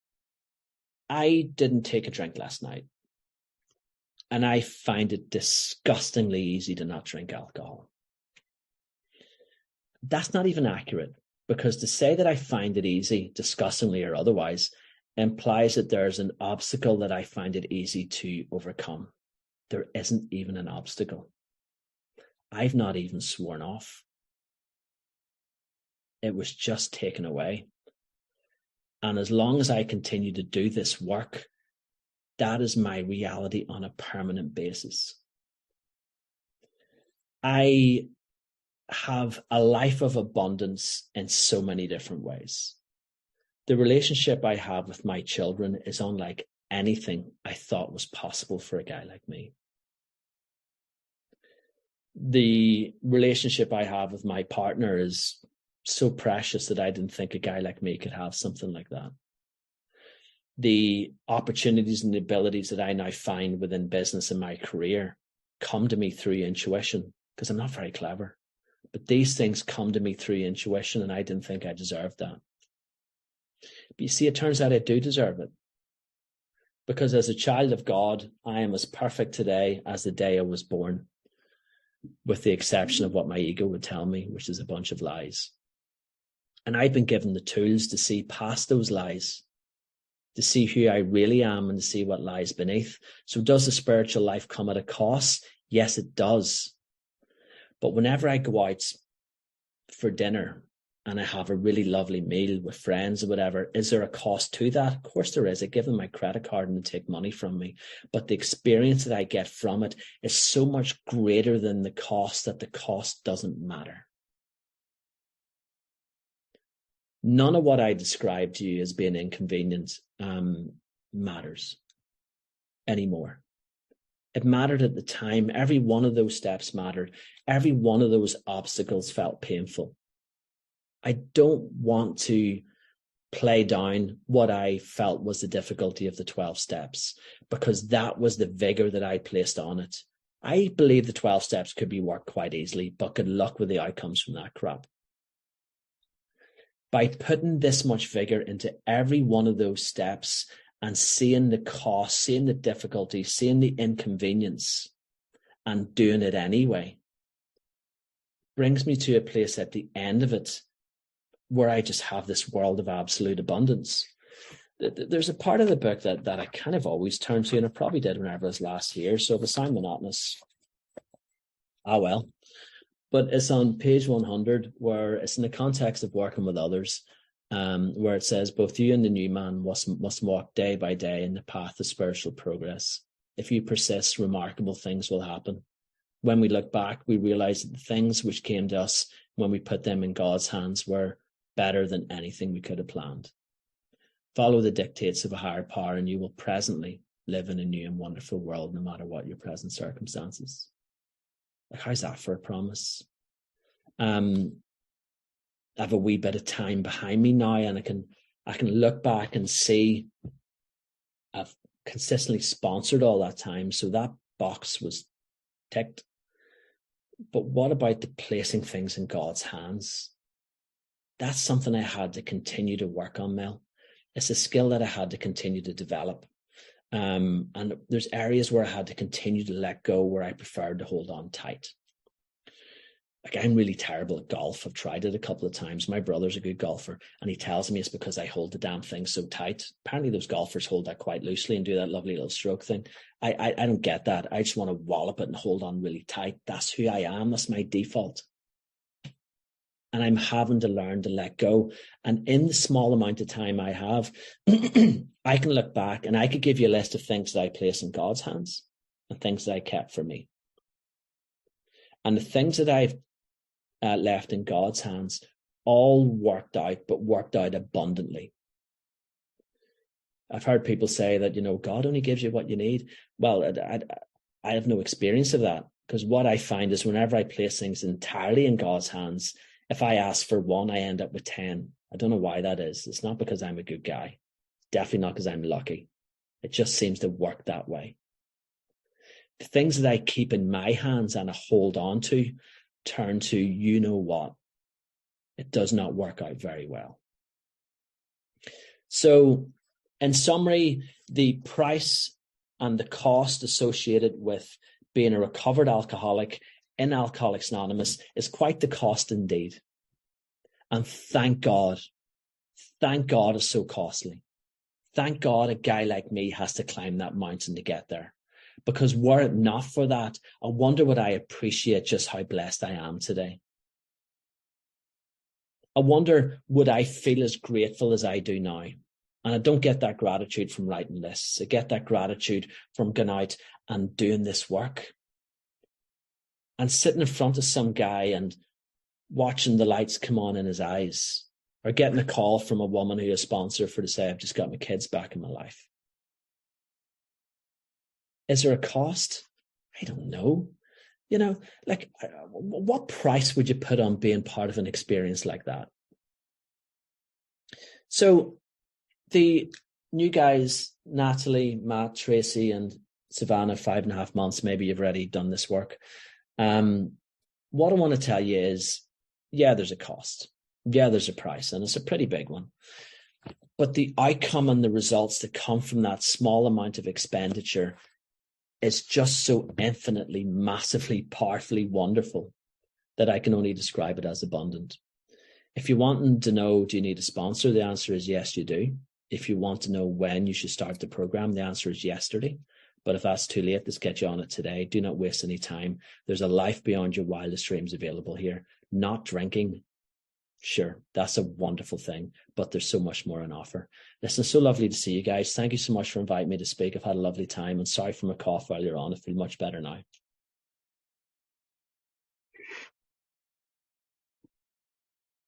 I didn't take a drink last night. And I find it disgustingly easy to not drink alcohol. That's not even accurate, because to say that I find it easy, disgustingly or otherwise, implies that there's an obstacle that I find it easy to overcome. There isn't even an obstacle. I've not even sworn off. It was just taken away. And as long as I continue to do this work, that is my reality on a permanent basis. I have a life of abundance in so many different ways. The relationship I have with my children is unlike anything I thought was possible for a guy like me. The relationship I have with my partner is so precious that I didn't think a guy like me could have something like that. the opportunities and the abilities that I now find within business and my career come to me through intuition, because I'm not very clever. But these things come to me through intuition, and I didn't think I deserved that. But you see, it turns out I do deserve it. Because as a child of God, I am as perfect today as the day I was born, with the exception of what my ego would tell me, which is a bunch of lies. And I've been given the tools to see past those lies, to see who I really am and to see what lies beneath. So does the spiritual life come at a cost? Yes, it does. But whenever I go out for dinner and I have a really lovely meal with friends or whatever, is there a cost to that? Of course there is. I give them my credit card and they take money from me. But the experience that I get from it is so much greater than the cost that the cost doesn't matter. None of what I described to you as being inconvenient matters anymore. It mattered at the time. Every one of those steps mattered. Every one of those obstacles felt painful. I don't want to play down what I felt was the difficulty of the 12 steps, because that was the vigor that I placed on it. I believe the 12 steps could be worked quite easily, but good luck with the outcomes from that crap. By putting this much vigor into every one of those steps and seeing the cost, seeing the difficulty, seeing the inconvenience, and doing it anyway, brings me to a place at the end of it where I just have this world of absolute abundance. There's a part of the book that I kind of always turn to, and I probably did whenever it was last year, so if it sounds monotonous, well. But it's on page 100, where it's in the context of working with others, where it says, both you and the new man must walk day by day in the path of spiritual progress. If you persist, remarkable things will happen. When we look back, we realize that the things which came to us when we put them in God's hands were better than anything we could have planned. Follow the dictates of a higher power, and you will presently live in a new and wonderful world, no matter what your present circumstances. Like, how's that for a promise? I have a wee bit of time behind me now, and I can look back and see I've consistently sponsored all that time, so that box was ticked. But what about the placing things in God's hands? That's something I had to continue to work on, Mel. It's a skill that I had to continue to develop. And there's areas where I had to continue to let go, where I preferred to hold on tight. Like, I'm really terrible at golf. I've tried it a couple of times. My brother's a good golfer, and he tells me it's because I hold the damn thing so tight. Apparently those golfers hold that quite loosely and do that lovely little stroke thing. I don't get that. I just want to wallop it and hold on really tight. That's who I am. That's my default. And I'm having to learn to let go. And in the small amount of time I have, I can look back and I could give you a list of things that I place in God's hands and things that I kept for me. And the things that I've left in God's hands all worked out, but worked out abundantly. I've heard people say that, God only gives you what you need. Well, I have no experience of that, because what I find is whenever I place things entirely in God's hands, if I ask for one, I end up with 10. I don't know why that is. It's not because I'm a good guy. Definitely not because I'm lucky. It just seems to work that way. The things that I keep in my hands and I hold on to turn to, you know what? It does not work out very well. So, in summary, the price and the cost associated with being a recovered alcoholic in Alcoholics Anonymous is quite the cost indeed. And thank God it's so costly. Thank God a guy like me has to climb that mountain to get there. Because were it not for that, I wonder would I appreciate just how blessed I am today. I wonder would I feel as grateful as I do now. And I don't get that gratitude from writing lists. I get that gratitude from going out and doing this work. And sitting in front of some guy and watching the lights come on in his eyes, or getting a call from a woman who's a sponsor for to say, I've just got my kids back in my life. Is there a cost? I don't know. What price would you put on being part of an experience like that? So the new guys, Natalie, Matt, Tracy, and Savannah, 5.5 months, maybe you've already done this work. What I want to tell you is, yeah, there's a cost. Yeah, there's a price, and it's a pretty big one. But the outcome and the results that come from that small amount of expenditure is just so infinitely, massively, powerfully wonderful that I can only describe it as abundant. If you're wanting to know, do you need a sponsor? The answer is yes, you do. If you want to know when you should start the program, the answer is yesterday. But if that's too late, let's get you on it today. Do not waste any time. There's a life beyond your wildest dreams available here. Not drinking, sure, that's a wonderful thing, but there's so much more on offer. Listen, it's so lovely to see you guys. Thank you so much for inviting me to speak. I've had a lovely time, and sorry for my cough earlier on. I feel much better now.